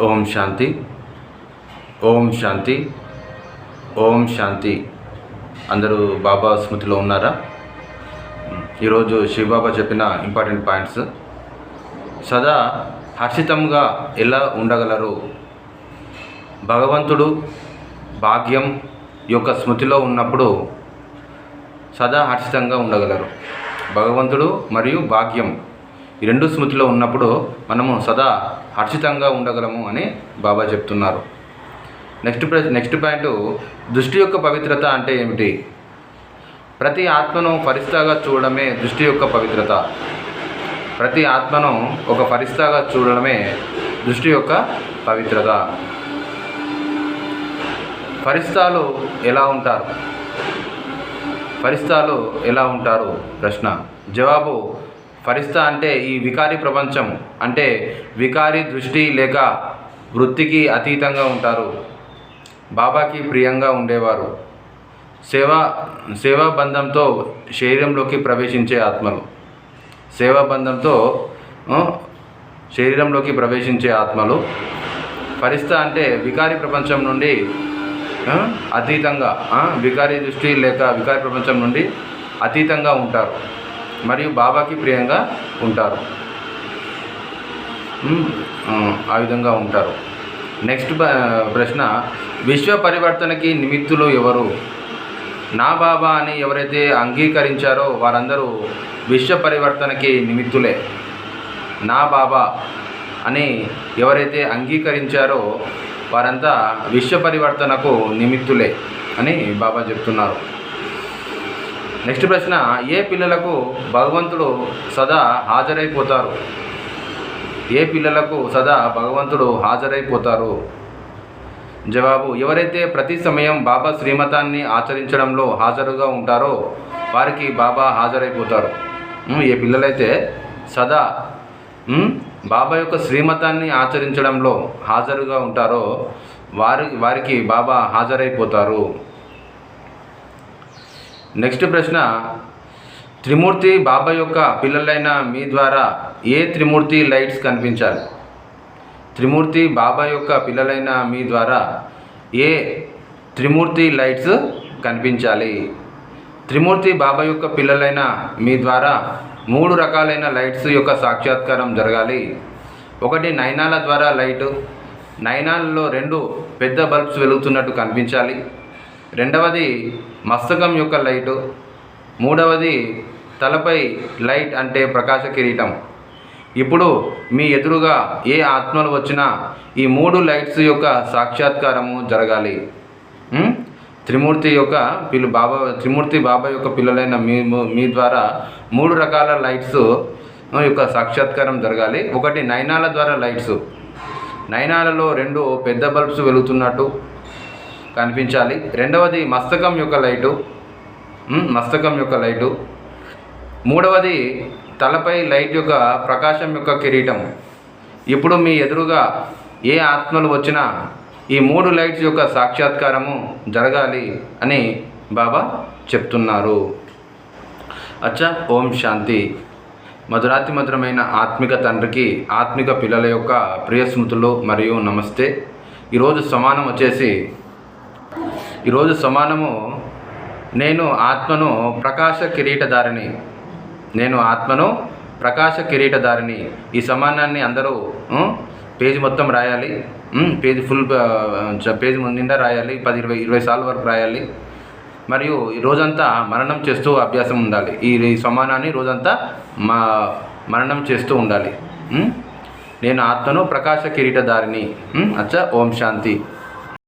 ఓం శాంతి. ఓం శాంతి. ఓం శాంతి. అందరూ బాబా స్మృతిలో ఉన్నారా? ఈరోజు శివబాబా చెప్పిన ఇంపార్టెంట్ పాయింట్స్. సదా హర్షితంగా ఎలా ఉండగలరు? భగవంతుడు భాగ్యం యొక్క స్మృతిలో ఉన్నప్పుడు సదా హర్షితంగా ఉండగలరు. భగవంతుడు మరియు భాగ్యం ఈ రెండు స్మృతిలో ఉన్నప్పుడు మనము సదా హర్షితంగా ఉండగలము అని బాబా చెప్తున్నారు. నెక్స్ట్ పాయింట్, దృష్టి యొక్క పవిత్రత అంటే ఏమిటి? ప్రతి ఆత్మను ఫరిస్తాగా చూడడమే దృష్టి యొక్క పవిత్రత. ప్రతి ఆత్మను ఒక ఫరిస్తాగా చూడడమే దృష్టి యొక్క పవిత్రత. ఫరిస్తాలు ఎలా ఉంటారు? ఫరిస్తాలు ఎలా ఉంటారు? ప్రశ్న. జవాబు, ఫరిస్తా అంటే ఈ వికారి ప్రపంచం అంటే వికారి దృష్టి లేక వృత్తికి అతీతంగా ఉంటారు. బాబాకి ప్రియంగా ఉండేవారు. సేవాబంధంతో శరీరంలోకి ప్రవేశించే ఆత్మలు. సేవాబంధంతో శరీరంలోకి ప్రవేశించే ఆత్మలు. ఫరిస్తా అంటే వికారి ప్రపంచం నుండి అతీతంగా, వికారి దృష్టి లేక వికారి ప్రపంచం నుండి అతీతంగా ఉంటారు మరియు బాబాకి ప్రియంగా ఉంటారు. ఆ విధంగా ఉంటారు. నెక్స్ట్ ప్రశ్న, విశ్వ పరివర్తనకి నిమిత్తులు ఎవరు? నా బాబా అని ఎవరైతే అంగీకరించారో వారందరూ విశ్వ పరివర్తనకి నిమిత్తులే. నా బాబా అని ఎవరైతే అంగీకరించారో వారంతా విశ్వ పరివర్తనకు నిమిత్తులే అని బాబా చెప్తున్నారు. నెక్స్ట్ ప్రశ్న, ఏ పిల్లలకు భగవంతుడు సదా హాజరైపోతారు? ఏ పిల్లలకు సదా భగవంతుడు హాజరైపోతారు? జవాబు, ఎవరైతే ప్రతి సమయం బాబా శ్రీమతాన్ని ఆచరించడంలో హాజరుగా ఉంటారో వారికి బాబా హాజరైపోతారు. ఏ పిల్లలైతే సదా బాబా యొక్క శ్రీమతాన్ని ఆచరించడంలో హాజరుగా ఉంటారో వారికి బాబా హాజరైపోతారు. నెక్స్ట్ ప్రశ్న, త్రిమూర్తి బాబా యొక్క పిల్లలైన మీ ద్వారా ఏ త్రిమూర్తి లైట్స్ కనిపించాలి? త్రిమూర్తి బాబా యొక్క పిల్లలైన మీ ద్వారా ఏ త్రిమూర్తి లైట్స్ కనిపించాలి? త్రిమూర్తి బాబా యొక్క పిల్లలైన మీ ద్వారా 3 రకాలైన లైట్స్ యొక్క సాక్షాత్కారం జరగాలి. ఒకటి నయనాల ద్వారా లైటు. నయనాలలో 2 పెద్ద బల్బ్స్ వెలుగుతున్నట్టు కనిపించాలి. రెండవది మస్తకం యొక్క లైటు. మూడవది తలపై లైట్ అంటే ప్రకాశ కిరీటం. ఇప్పుడు మీ ఎదురుగా ఏ ఆత్మలు వచ్చినా ఈ 3 లైట్స్ యొక్క సాక్షాత్కారము జరగాలి. త్రిమూర్తి బాబా యొక్క పిల్లలైన మీ ద్వారా 3 రకాల లైట్స్ యొక్క సాక్షాత్కారం జరగాలి. ఒకటి నయనాల ద్వారా లైట్స్. నయనాలలో 2 పెద్ద బల్బ్స్ వెలుగుతున్నట్టు కనిపించాలి. రెండవది మస్తకం యొక్క లైటు. మూడవది తలపై లైట్ యొక్క ప్రకాశం యొక్క కిరీటం. ఇప్పుడు మీ ఎదురుగా ఏ ఆత్మలు వచ్చినా ఈ 3 లైట్స్ యొక్క సాక్షాత్కారము జరగాలి అని బాబా చెప్తున్నారు. అచ్చా. ఓం శాంతి. మధురాతి మధురమైన ఆత్మిక తండ్రికి ఆత్మిక పిల్లల యొక్క ప్రియ స్మృతులు మరియు నమస్తే. ఈరోజు నేను ఆత్మను ప్రకాశ కిరీటధారిని. ఈ సమానాన్ని అందరూ పేజీ మొత్తం రాయాలి. పేజీ నిండా రాయాలి. 10-20 సార్లు వరకు రాయాలి. మరియు రోజంతా మననం చేస్తూ అభ్యాసం ఉండాలి. ఈ సమానాన్ని రోజంతా మననం చేస్తూ ఉండాలి. నేను ఆత్మను ప్రకాశ కిరీటధారిని. అచ్చా. ఓం శాంతి.